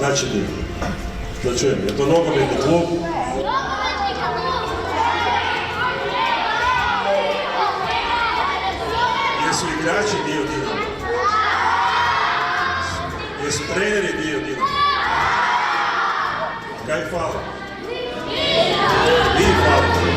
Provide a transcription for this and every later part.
znači Dinamo? Da čujem, je to nogometni klub? Jesu igrači dio Dinama? Jesu treneri dio Dinama? Kaj fala? Vi falite.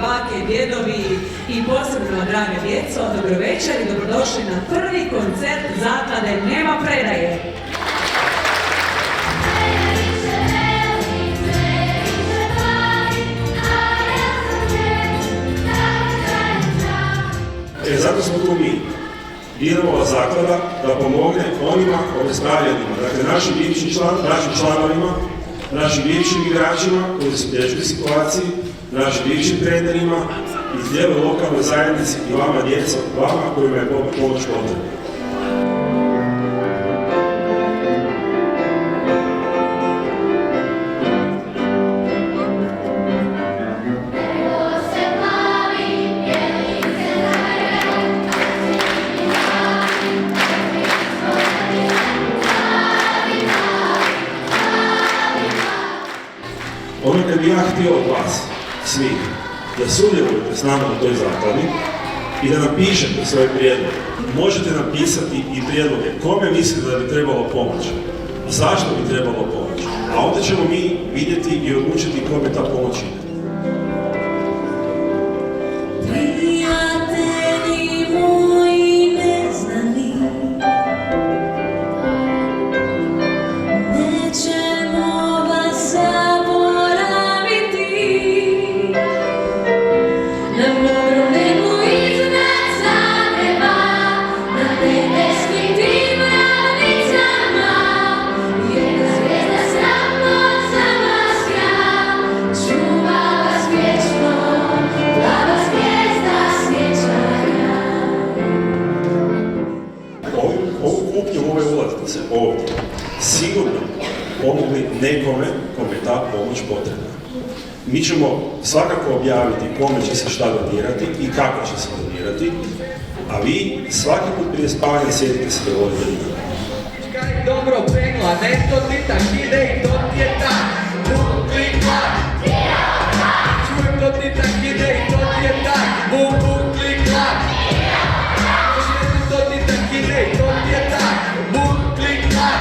Bake, djedovi i posebno drage djeco, dobro večer i dobrodošli na prvi koncert zaklade Nema predaje. Zato smo tu mi, Dinamova zaklada, da pomogne onima obespravljenima, dakle našim članovima, našim bivšim igračima koji su u teškoj situaciji, našim bivšim trenerima i cijeloj lokalnoj zajednici i vama djeco, vama kojima je pomoć potrebna. Ono kad bi ja htio od vas, svih, da sudjelujete s nama u toj zakladi i da napišete svoje prijedloge. Možete napisati i prijedloge kome mislite da bi trebalo pomoć, zašto bi trebalo pomoć, a onda ćemo mi vidjeti i odlučiti kome ta pomoć ide. Ove ulaznice ovdje sigurno pomogli nekome kome ta pomoć potrebna. Mi ćemo svakako objaviti kome će se šta donirati i kako će se donirati, a vi svaki put prije spavanja sjetite se da volite Dinamo. Kaj dobro pegla, nešto ti tak ide i to ti je tak, bum, klik, klak. Čujem to ti tak ide i to ti je tak, bum, bum, klik, klak. To ti tak ide i to ti je tak, bum, klik, klak.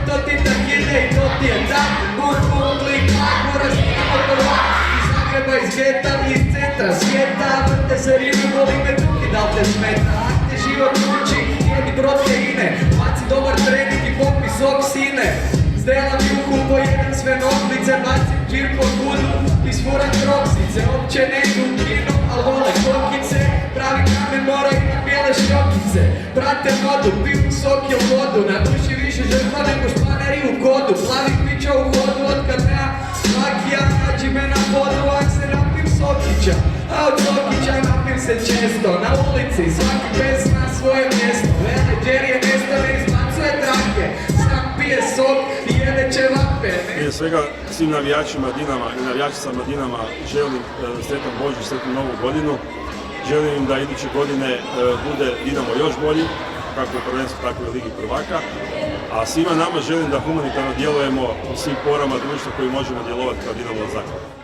To ti tak ide i to ti je tak, bum, bum, klik, klak. Moraš biti motorlak, iz Zagreba, iz geta, iz centra svijeta. Vrte se ribi, voli me drugi, da li te smeta. Ak te život uči, jedi proteine, baci dobar trening i popi sok sine. Zdelam juhu po jedan sve noglice, bacim džir po kudu, isfuram kroksice. Opće ne idu u kino, al vole kokice, pravi kamen mora i bijele šljokice. Prate modu, piju sok ili vodu, na duši više žrtva nego španeri u kodu. Plavi pića u vodu od kad nema makija, nađi me na vodu ak se napim sokića. A od sokića napim se često, na ulici svaki bez na svoje mjesto. Menadžer je mjesto, ne izbacuje trake, sam pije sok i jede ćevape. Prije svega svim navijačima Dinama i navijačicama Dinama želim sretan Božić, sretnu Novu godinu. Želim im da iduće godine bude Dinamo još bolji, kako u prvenstvu, tako i u Ligi prvaka. A svima nama želim da humanitarno djelujemo u svim porama društva koji možemo djelovati kao Dinamova zaklada.